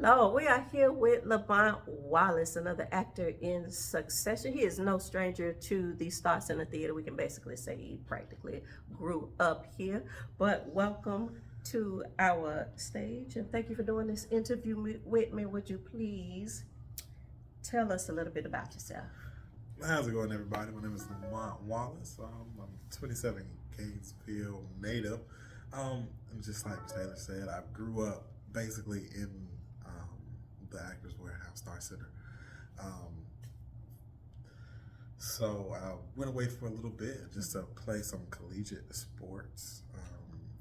Hello, we are here with Lamont Wallace, another actor in succession. He is no stranger to the Star Center Theater. We can basically say he practically grew up here. But welcome to our stage, and thank you for doing this interview with me. Would you please tell us a little bit about yourself? How's it going, everybody? My name is Lamont Wallace. I'm 27 Gainesville native. And just like Taylor said, I grew up basically in the Actors Warehouse Star Center. So I went away for a little bit just to play some collegiate sports.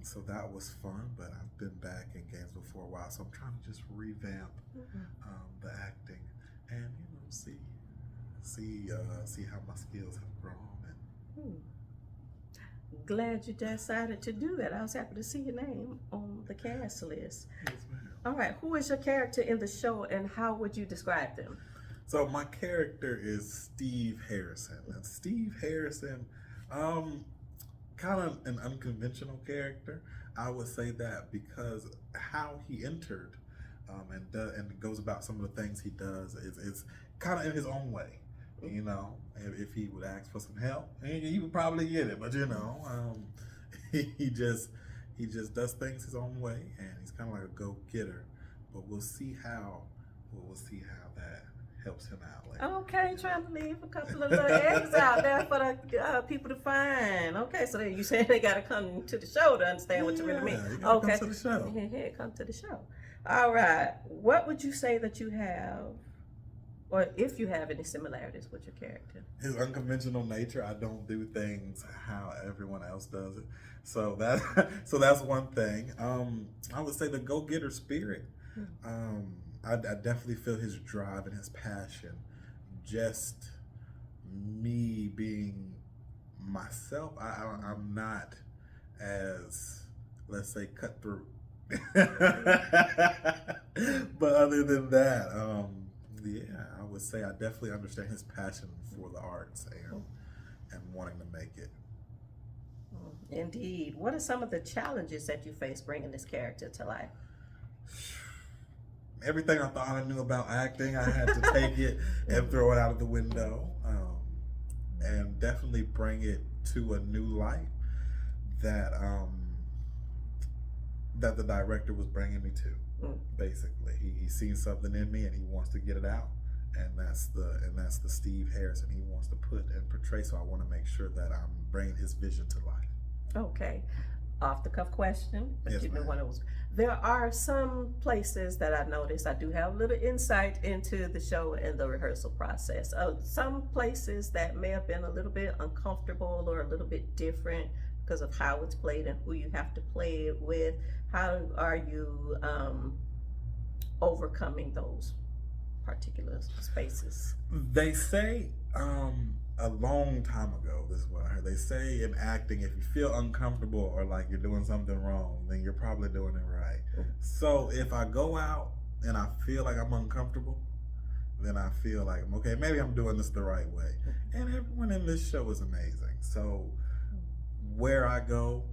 So that was fun, but I've been back in Gainesville for a while, so I'm trying to just revamp the acting and see how my skills have grown. Glad you decided to do that. I was happy to see your name on the cast list. Yes, ma'am. All right, who is your character in the show, and how would you describe them? So my character is Steve Harrison. And Steve Harrison, kind of an unconventional character. I would say that because how he entered and goes about some of the things he does is kind of in his own way. You know, if he would ask for some help, he would probably get it. But he just does things his own way, and he's kind of like a go-getter. But we'll see how that helps him out later. Okay, trying to leave a couple of little eggs out there for the people to find. Okay, so you saying they got to come to the show to understand what you really mean. You gotta Okay, come to the show. Yeah, come to the show. All right, what would you say that you have, or if you have any similarities with your character? His unconventional nature. I don't do things how everyone else does it. So that's one thing. I would say the go-getter spirit. I definitely feel his drive and his passion. Just me being myself. I'm not as, let's say, cutthroat. But other than that, I would say I definitely understand his passion for the arts and wanting to make it. Indeed. What are some of the challenges that you face bringing this character to life? Everything I thought I knew about acting, I had to take it and throw it out of the window, and definitely bring it to a new light that the director was bringing me to. Basically, he's seen something in me and he wants to get it out, and that's the Steve Harrison he wants to put and portray. So I want to make sure that I'm bringing his vision to life. Okay. Off the cuff question, but Yes, you knew ma'am. what it was. There are some places that I noticed. I do have a little insight into the show and the rehearsal process. Some places that may have been a little bit uncomfortable or a little bit different because of how it's played and who you have to play it with. How are you overcoming those particular spaces? They say a long time ago, this is what I heard. They say in acting, if you feel uncomfortable or like you're doing something wrong, then you're probably doing it right. So if I go out and I feel like I'm uncomfortable, then I feel like, okay, maybe I'm doing this the right way. And everyone in this show is amazing. So where I go,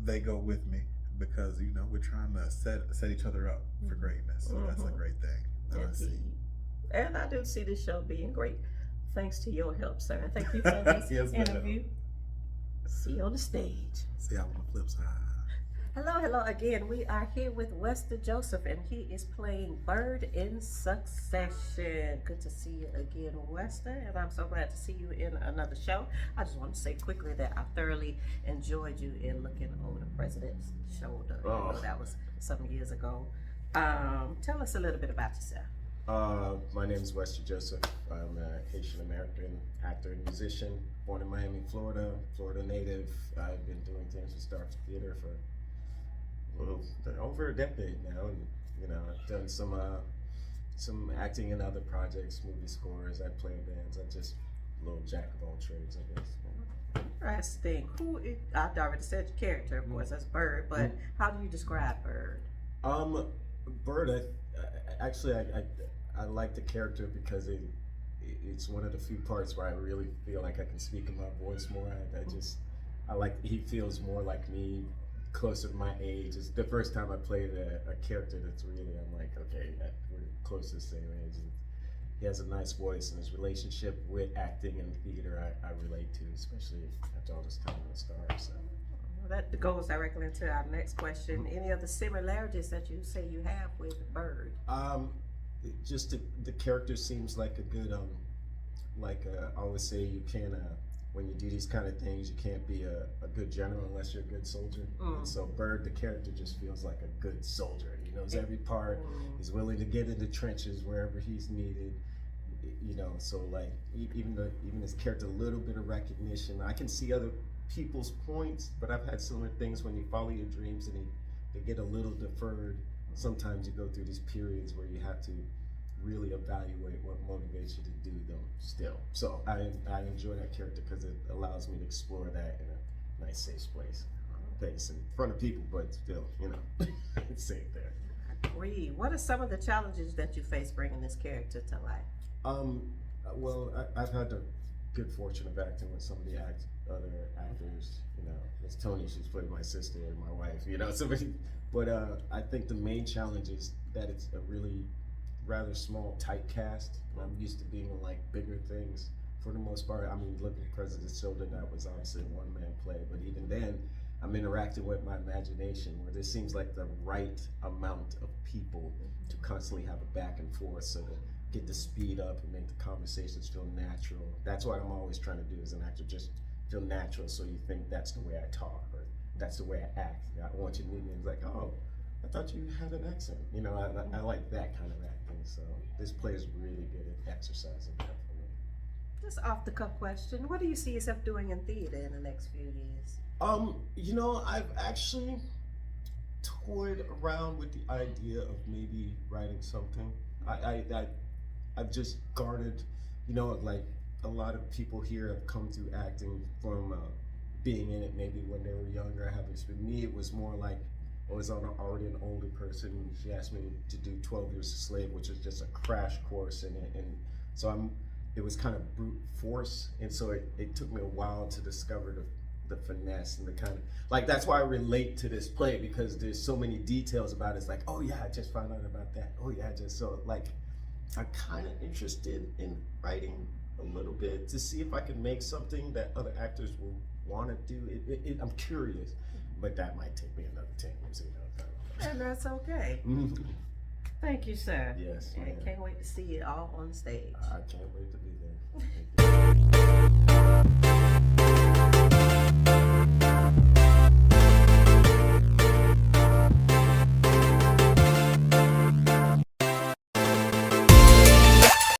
they go with me because, we're trying to set each other up for greatness. So that's a great thing that I see. And I do see this show being great. Thanks to your help, sir. And thank you for this Yes, ma'am. interview. See you on the stage. See you on the flip side. Hello again. We are here with Wester Joseph, and he is playing Bird in Succession. Good to see you again, Wester, and I'm so glad to see you in another show. I just want to say quickly that I thoroughly enjoyed you in Looking Over the President's Shoulder. Oh. That was some years ago. Tell us a little bit about yourself. My name is Wester Joseph. I'm a Haitian American actor and musician, born in Miami, Florida native. I've been doing things with Star Theater for over a decade now, and I've done some acting in other projects, movie scores. I play in bands. I'm just a little jack of all trades, I guess. Interesting. I already said your character, of course, that's Bird, but how do you describe Bird? Bird, I like the character because it's one of the few parts where I really feel like I can speak in my voice more. He feels more like me closer to my age. It's the first time I played a character that's really, I'm like, okay, we're close to the same age. He has a nice voice, and his relationship with acting and theater I relate to, especially after all this time in the stars. So. Well, that goes directly into our next question. Any other similarities that you say you have with Bird? Just the character seems like a good, I always say you can't, when you do these kind of things, you can't be a good general unless you're a good soldier. And so Bird, the character, just feels like a good soldier. He knows every part. He's willing to get in the trenches wherever he's needed. You know, so like even his character, a little bit of recognition. I can see other people's points, but I've had similar things when you follow your dreams and they get a little deferred. Sometimes you go through these periods where you have to really evaluate what motivates you to do them still. So I enjoy that character because it allows me to explore that in a nice, safe place in front of people, but still, you know, it's safe there. Agree. What are some of the challenges that you face bringing this character to life? Well, I've had the good fortune of acting with some of the other actors. You know, Miss Tony, she's played my sister and my wife. You know, but I think the main challenge is that it's a really rather small, tight cast. I'm used to being in like bigger things for the most part. I mean, look at President's Children, that was obviously a one-man play, but even then, I'm interacting with my imagination where there seems like the right amount of people to constantly have a back and forth, so to get the speed up and make the conversations feel natural. That's what I'm always trying to do as an actor, just feel natural, so you think that's the way I talk or that's the way I act. I want you to meet me and it's like, oh, I thought you had an accent. You know, I like that kind of acting, so this play is really good at exercising that for me. Just off the cuff question, what do you see yourself doing in theater in the next few years? You know, I've actually toyed around with the idea of maybe writing something. I've just garnered, you know, like a lot of people here have come through acting from being in it maybe when they were younger. For me, it was more like I was already an older person. She asked me to do 12 Years a Slave, which is just a crash course in it, and so it was kind of brute force, and so it took me a while to discover the finesse and the kind of, like, that's why I relate to this play, because there's so many details about it. It's like, oh yeah, I just found out about that. Oh yeah, so like, I'm kind of interested in writing a little bit to see if I can make something that other actors will want to do. I'm curious, but that might take me another 10 years, you know. And that's okay. Thank you, sir. Yes, I can't wait to see it all on stage. I can't wait to be there. Thank you.